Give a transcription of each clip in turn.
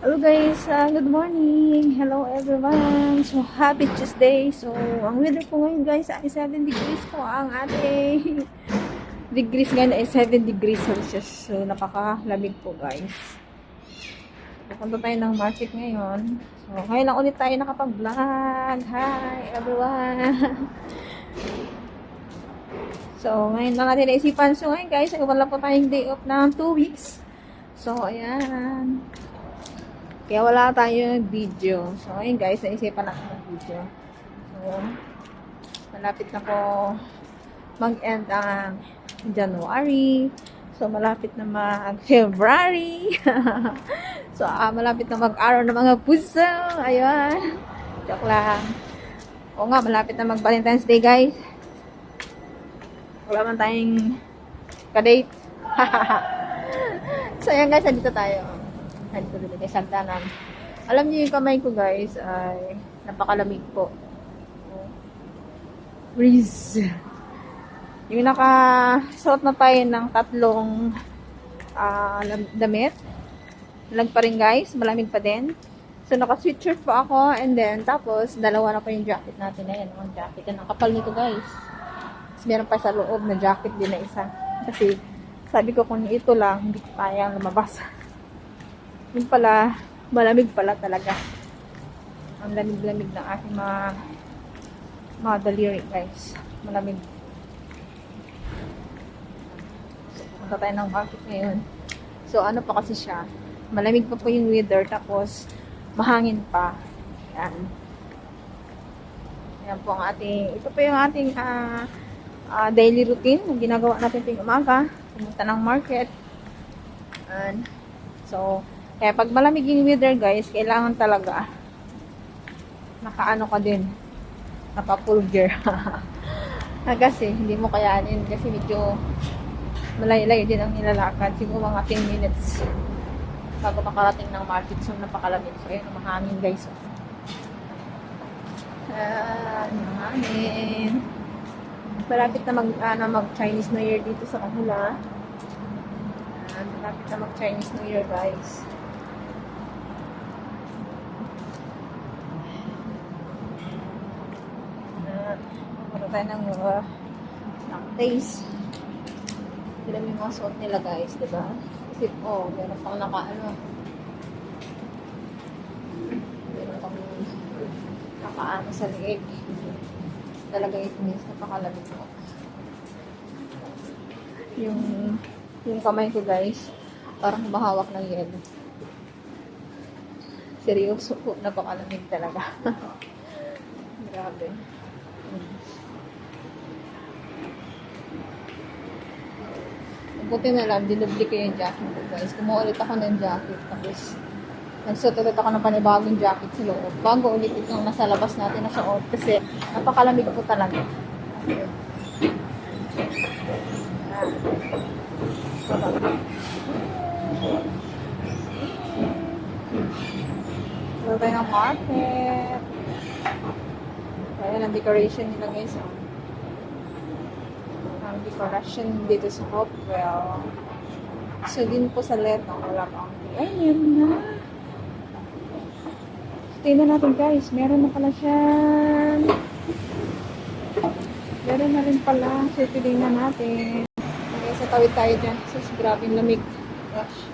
Hello guys, good morning. Hello everyone. So happy Tuesday. So ang weather po ngayon guys ay 7 degrees po ang ating degrees ngayon ay 7 degrees Celsius. So napakalamig po guys. Pupunta tayo ng market ngayon. So ngayon lang ulit tayo nakapag-vlog. Hi everyone. So ngayon lang natin naisipan. So ngayon guys, wala po tayong day off ng 2 weeks. So ayan. Kaya wala tayong video. So, ayun guys, naisipan natin ng video. So, malapit na po mag-end ang January. So, malapit na mag-February. So, malapit na mag-araw ng mga puso. Ayun. Joke lang. Oo nga, malapit na mag-Valentine's Day, guys. Wala man tayong kadate. So, ayan guys, dito tayo. Dito kay Santanan. Alam niyo yung kamay ko guys ay napakalamig po. Breeze. Yung nakasuot na tayo ng tatlong damit. Malag pa rin guys. Malamig pa din. So naka-sweatshirt po ako and then tapos dalawa na pa yung jacket natin. Ayan ang jacket. Ang kapal nito guys. Tapos meron pa sa loob na jacket din na isa. Kasi sabi ko kung ito lang hindi ko kayang lumabas. Yung pala, malamig pala talaga. Ang lamig-lamig ng aking mga daliri, guys. Malamig. So, punta tayo ng market ngayon. So, ano pa kasi siya? Malamig pa po yung weather, tapos mahangin pa. Yan. Yan po ang ating, ito po yung ating daily routine. Yung ginagawa natin tuwing umaga. Pumunta ng market. And, so, kaya pag malamig yung weather guys, kailangan talaga nakaano ka din. Naka-full gear. Kasi hindi mo kayanin kasi medyo malayo-layo din ang nilalakad. Siguro mga 10 minutes bago makarating ng market. So napakalamig. So ayun, mahangin guys. Mahangin. Malapit na mag Chinese New Year dito sa kanila. Malapit na mag Chinese New Year guys. Tayo ng taste. Sila may mga suot nila guys, diba? Kasi meron pang meron pang nakaano sa liig. Talaga it means napakalamig mo. Yung kamay ko guys, parang mahawak ng yelo. Seryoso po, napakalamig talaga. Grabe. Buti na lang, dinubli ko yung jacket ko guys. Kumuha ulit ako ng jacket. Tapos, nagsuot ulit ako ng panibagong jacket sa loob. Bago ulit itong nasa labas natin na suot. Kasi, napakalamig po talaga. Wala tayo ng market. Kaya ng decoration nila guys. Decoration dito sa Hopewell. So, din po sa Letong, wala pa akong ay, meron na. Tingnan natin guys, meron na pala siya. Meron na rin pala. So, tingnan natin. Okay, sa tawid tayo dyan. So, grabe yung lamig. Gosh.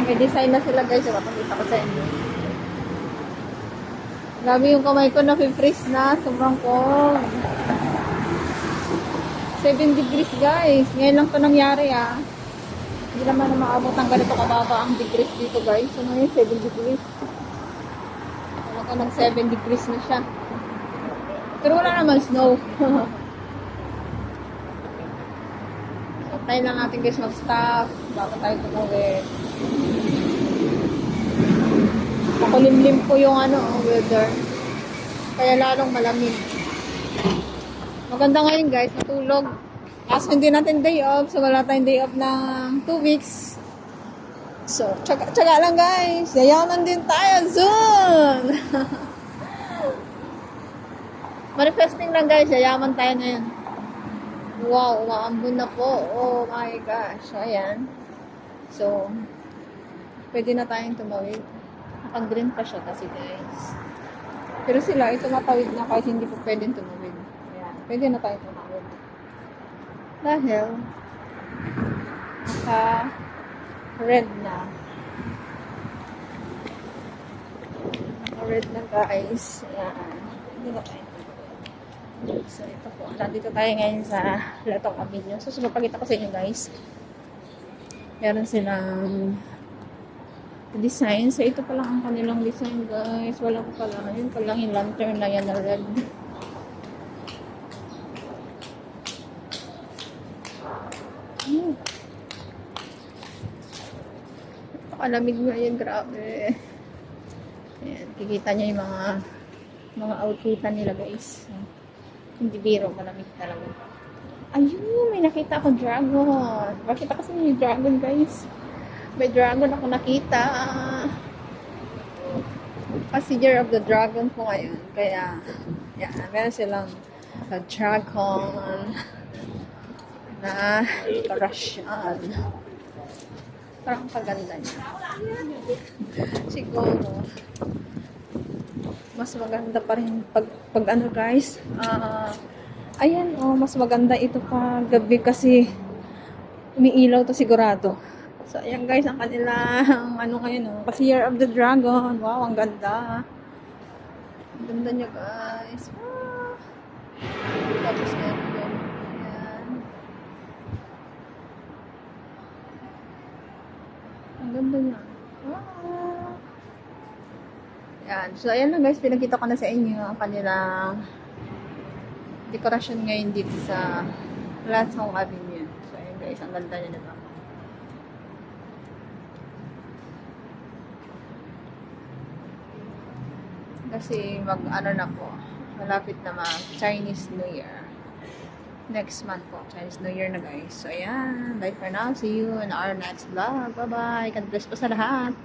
Okay, design na sila guys. So, papakita ko sa inyo. Grabe yung kamay ko, na-freeze na. Sobrang cold. 7 degrees, guys. Ngayon lang ito nangyari, Hindi naman na maabot ang ganito kababa ang degrees dito, guys. So, ngayon, 7 degrees. Talaga ng 7 degrees na siya. Pero wala naman snow. So, tayo lang natin, guys, mag-stop. Bago tayo tumuwi. Makulimlim po yung weather. Kaya lalong malamig. Maganda ngayon guys, natulog. Kaso hindi natin day off. So wala tayong day off ng 2 weeks. So, tsaga lang guys. Yayaman din tayo soon. Manifesting lang guys, yayaman tayo ngayon. Wow, umaambon na po. Oh my gosh. So, ayan. So, pwede na tayong tumawid. Naka-green pa siya kasi, guys. Pero sila, ay tumatawid na kahit hindi po pwedeng tumawid. Ayan. Pwede na tayong tumawid. Dahil, naka-red na. Naka-red na, guys. Ayan. Pwede na tayong tumawid. So, ito po. Nandito tayo ngayon sa Latong Avenue. So, supapakita ko sa inyo, guys. Meron silang design. So, ito pa lang ang kanilang design, guys. Wala ko pala. Yun pa lang yung lantern na yan na red. Napakalamig mo yun. Grabe. Ayan. Kikita nyo yung mga outfitan nila, guys. Hindi biro. Malamig talaga. Ayun, may nakita ako dragon. Bakit kasi may dragon, guys? May dragon ako nakita. Kasi year of the dragon po ngayon. Kaya, yan. Meron silang dragon na dekorasyon. Parang kaganda niya. Siguro, mas maganda pa rin pag ano, guys. Ayan, mas maganda ito pa gabi kasi umiilaw to sigurado. So, ayan, guys, ang kanilang ano ngayon, kasi Year of the Dragon. Wow, ang ganda. Ang ganda niya, guys. Tapos meron din. Ayan. Ang ganda niya. Ayan. So, ayan lang, guys, pinakita ko na sa inyo ang kanilang dekorasyon ngayon dito sa Latong Avenue. So, ayan, guys, ang ganda niya, diba? Kasi ano na po, malapit na Chinese New Year. Next month po, Chinese New Year na, guys. So, ayan. Bye for now. See you in our next vlog. Bye-bye. God bless po sa lahat.